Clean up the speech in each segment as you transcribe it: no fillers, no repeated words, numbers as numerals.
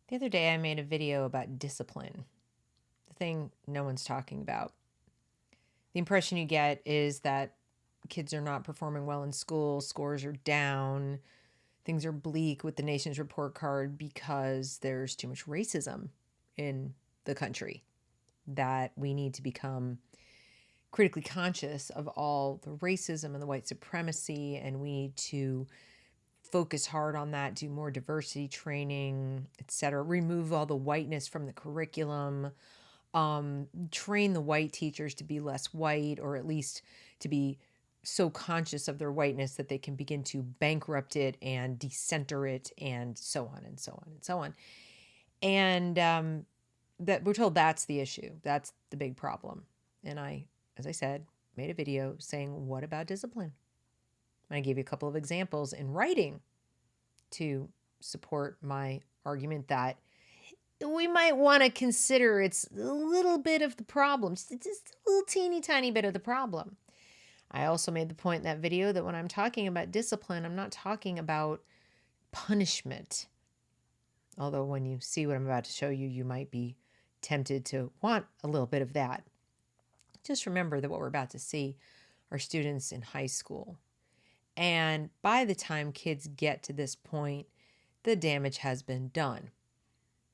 The other day I made a video about discipline, the thing no one's talking about. The impression you get is that kids are not performing well in school, scores are down, things are bleak with the nation's report card because there's too much racism in the country, that we need to become critically conscious of all the racism and the white supremacy, and we need to focus hard on that, do more diversity training, etc. Remove all the whiteness from the curriculum, train the white teachers to be less white, or at least to be so conscious of their whiteness that they can begin to bankrupt it and decenter it, and so on and so on and so on. And that we're told that's the issue. That's the big problem. And I, as I said, made a video saying, what about discipline? I gave you a couple of examples in writing to support my argument that we might want to consider it's a little bit of the problem, just a little teeny tiny bit of the problem. I also made the point in that video that when I'm talking about discipline, I'm not talking about punishment. Although when you see what I'm about to show you, you might be tempted to want a little bit of that. Just remember that what we're about to see are students in high school. And by the time kids get to this point, the damage has been done.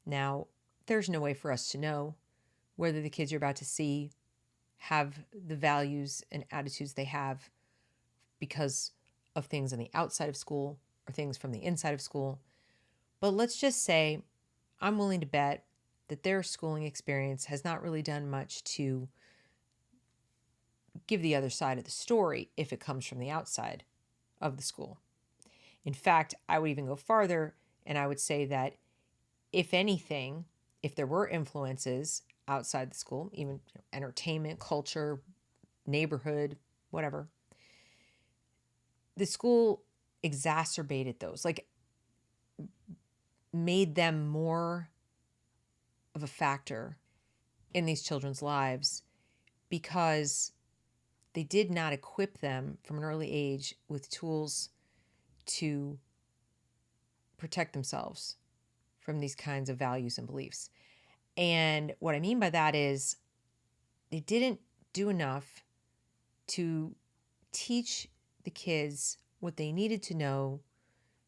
Now, there's no way for us to know whether the kids you're about to see have the values and attitudes they have because of things on the outside of school or things from the inside of school. But let's just say I'm willing to bet that their schooling experience has not really done much to give the other side of the story if it comes from the outside of the school. In fact, I would even go farther and I would say that if anything, if there were influences outside the school, even entertainment, culture, neighborhood, whatever, the school exacerbated those, like made them more of a factor in these children's lives because they did not equip them from an early age with tools to protect themselves from these kinds of values and beliefs. And what I mean by that is they didn't do enough to teach the kids what they needed to know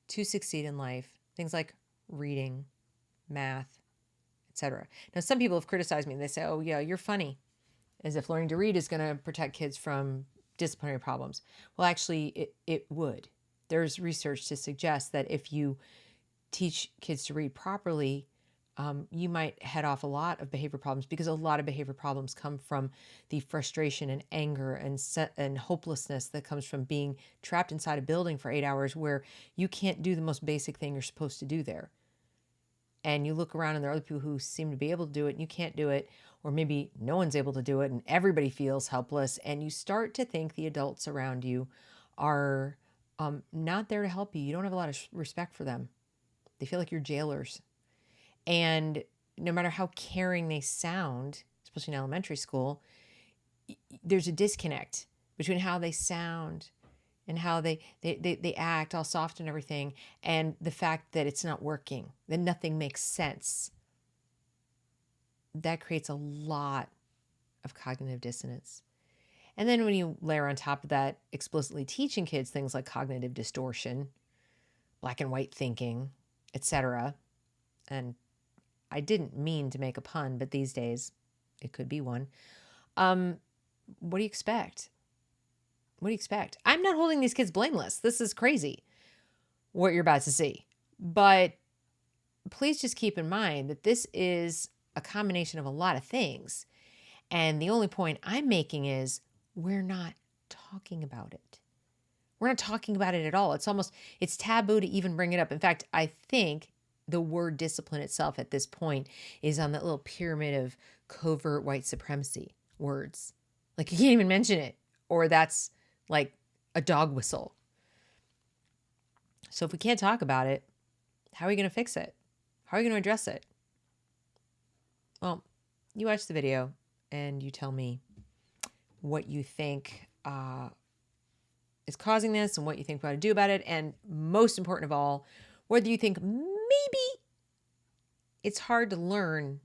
to succeed in life. Things like reading, math, etc. Now, some people have criticized me and they say, oh, yeah, you're funny, as if learning to read is going to protect kids from disciplinary problems. Well, actually, it would. There's research to suggest that if you teach kids to read properly, you might head off a lot of behavior problems, because a lot of behavior problems come from the frustration and anger and hopelessness that comes from being trapped inside a building for 8 hours where you can't do the most basic thing you're supposed to do there. And you look around and there are other people who seem to be able to do it and you can't do it, or maybe no one's able to do it and everybody feels helpless, and you start to think the adults around you are not there to help you. You don't have a lot of respect for them. They feel like you're jailers. And no matter how caring they sound, especially in elementary school, there's a disconnect between how they sound and how they act all soft and everything, and the fact that it's not working, that nothing makes sense. That creates a lot of cognitive dissonance. And then when you layer on top of that explicitly teaching kids things like cognitive distortion, black and white thinking, etc., and I didn't mean to make a pun, but these days it could be one. What do you expect? What do you expect? I'm not holding these kids blameless. This is crazy what you're about to see. But please just keep in mind that this is a combination of a lot of things. And the only point I'm making is we're not talking about it. We're not talking about it at all. It's taboo to even bring it up. In fact, I think the word discipline itself at this point is on that little pyramid of covert white supremacy words. Like, you can't even mention it, or that's like a dog whistle. So if we can't talk about it, how are we going to fix it? How are we going to address it? Well, you watch the video and you tell me what you think is causing this and what you think we ought to do about it. And most important of all, whether you think maybe it's hard to learn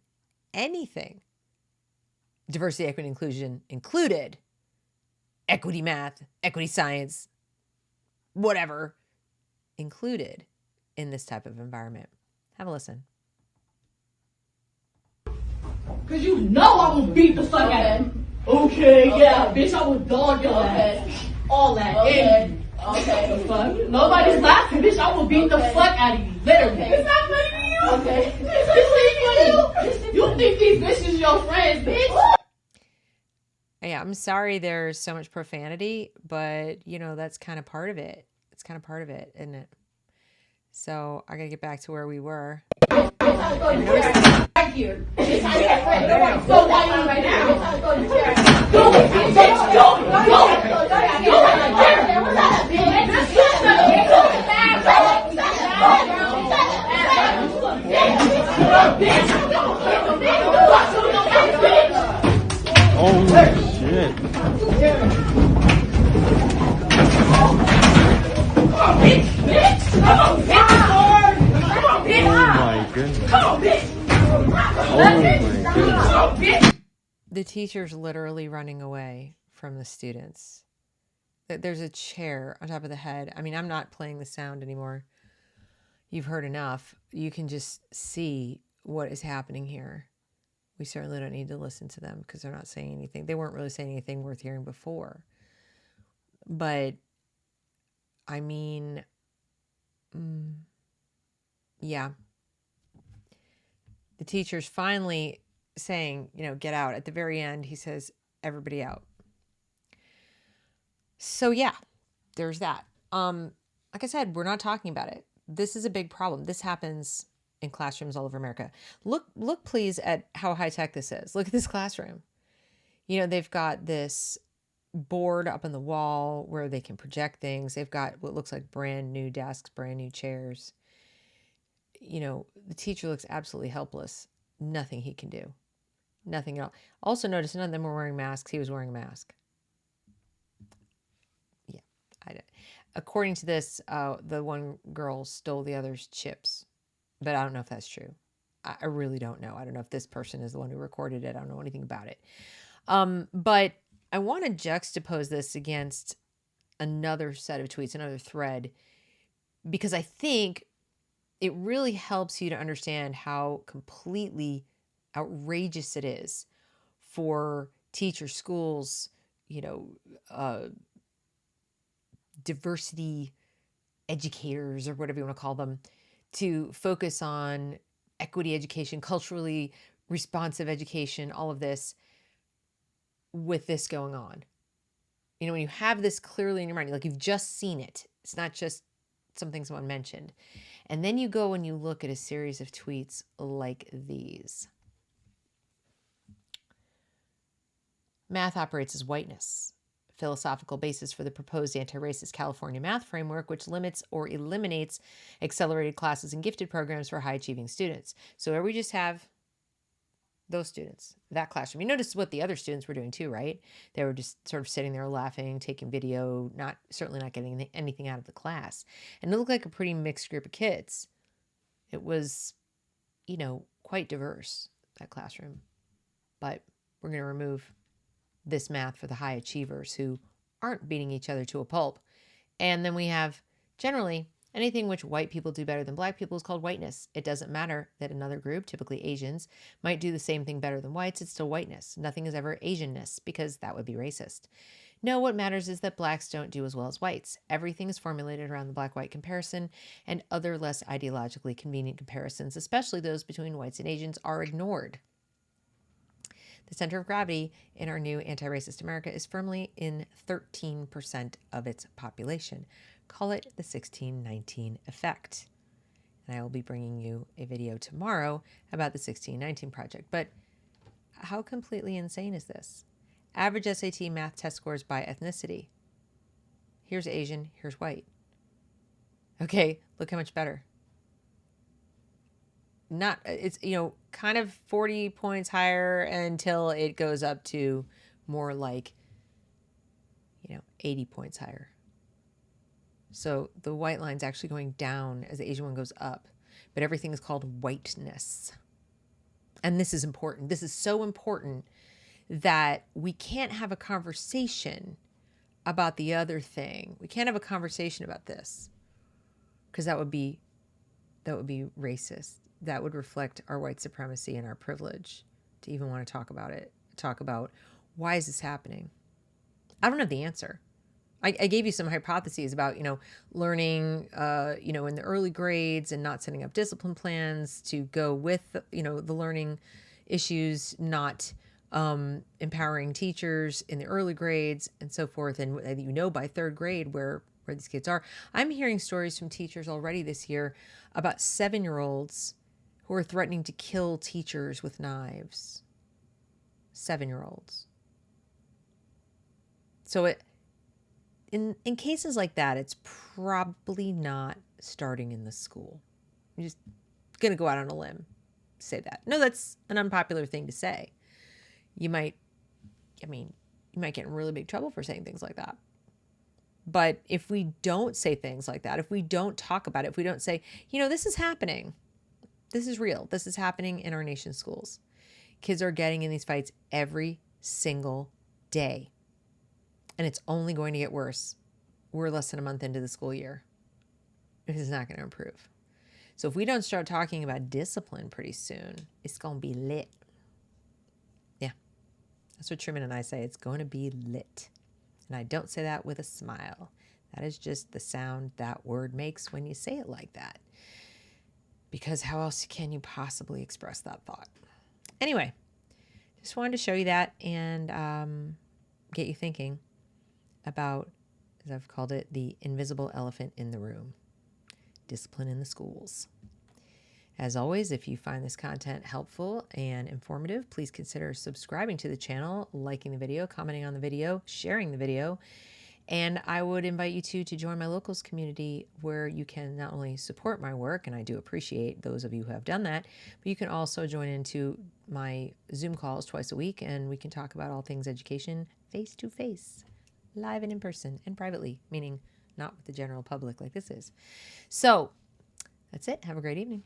anything. Diversity, equity, inclusion included. Equity math, equity science, whatever, included in this type of environment. Have a listen. Cause you know I will beat the fuck out of you. Okay, yeah, bitch, I will dog your ass. All that. Okay. The fuck? Nobody's laughing, bitch. I will beat the fuck out of you. Literally. It's not funny to you. Okay. It's funny. You think these bitches your friends, bitch? Yeah, I'm sorry there's so much profanity, but that's kind of part of it. It's kind of part of it, isn't it? So I gotta get back to where we were. Right here. It's how you get ready. So why you right now? Go, bitch. Oh shit. The teacher's literally running away from the students. There's a chair on top of the head. I mean, I'm not playing the sound anymore. You've heard enough. You can just see what is happening here. We certainly don't need to listen to them because they're not saying anything. They weren't really saying anything worth hearing before. But, I mean, yeah. The teacher's finally saying, get out. At the very end, he says, everybody out. So, yeah, there's that. Like I said, we're not talking about it. This is a big problem. This happens in classrooms all over America. Look, please, at how high tech this is. Look at this classroom. They've got this board up on the wall where they can project things. They've got what looks like brand new desks, brand new chairs. The teacher looks absolutely helpless. Nothing he can do. Nothing at all. Also notice none of them were wearing masks. He was wearing a mask. Yeah. According to this, the one girl stole the other's chips. But I don't know if that's true. I really don't know. I don't know if this person is the one who recorded it. I don't know anything about it. But I want to juxtapose this against another set of tweets, another thread, because I think it really helps you to understand how completely outrageous it is for teachers, schools, diversity educators, or whatever you want to call them, to focus on equity education, culturally responsive education, all of this, with this going on. When you have this clearly in your mind, like you've just seen it, it's not just something someone mentioned. And then you go and you look at a series of tweets like these. Math operates as whiteness. Philosophical basis for the proposed anti-racist California math framework, which limits or eliminates accelerated classes and gifted programs for high-achieving students. So where we just have those students, that classroom. You notice what the other students were doing too, right? They were just sort of sitting there laughing, taking video, certainly not getting anything out of the class. And it looked like a pretty mixed group of kids. It was, quite diverse, that classroom. But we're going to remove this math for the high achievers who aren't beating each other to a pulp. And then we have, generally, anything which white people do better than black people is called whiteness. It doesn't matter that another group, typically Asians, might do the same thing better than whites. It's still whiteness. Nothing is ever Asianness, because that would be racist. No, what matters is that blacks don't do as well as whites. Everything is formulated around the black-white comparison, and other less ideologically convenient comparisons, especially those between whites and Asians, are ignored. The center of gravity in our new anti-racist America is firmly in 13% of its population. Call it the 1619 effect. And I will be bringing you a video tomorrow about the 1619 project. But how completely insane is this? Average SAT math test scores by ethnicity. Here's Asian, here's white. Okay, look how much better. It's kind of 40 points higher until it goes up to more like 80 points higher. So the white line's actually going down as the Asian one goes up, but everything is called whiteness. And this is important. This is so important that we can't have a conversation about the other thing. We can't have a conversation about this because that would be racist. That would reflect our white supremacy and our privilege to even want to talk about it. Talk about why is this happening? I don't have the answer. I gave you some hypotheses about, learning, in the early grades and not setting up discipline plans to go with, the learning issues, not empowering teachers in the early grades and so forth. And by third grade where these kids are. I'm hearing stories from teachers already this year about 7-year-olds who are threatening to kill teachers with knives. 7-year-olds. So in cases like that, it's probably not starting in the school. I'm just going to go out on a limb, say that. No, that's an unpopular thing to say. You might get in really big trouble for saying things like that. But if we don't say things like that, if we don't talk about it, if we don't say, this is happening, this is real, this is happening in our nation's schools. Kids are getting in these fights every single day. And it's only going to get worse. We're less than a month into the school year. It is not going to improve. So if we don't start talking about discipline pretty soon, it's going to be lit. Yeah, that's what Truman and I say. It's going to be lit. And I don't say that with a smile. That is just the sound that word makes when you say it like that. Because how else can you possibly express that thought? Anyway, just wanted to show you that and get you thinking about, as I've called it, the invisible elephant in the room. Discipline in the schools. As always, if you find this content helpful and informative, please consider subscribing to the channel, liking the video, commenting on the video, sharing the video. And I would invite you to join my locals community where you can not only support my work, and I do appreciate those of you who have done that, but you can also join into my Zoom calls twice a week, and we can talk about all things education face to face, live and in person, and privately, meaning not with the general public like this is. So that's it. Have a great evening.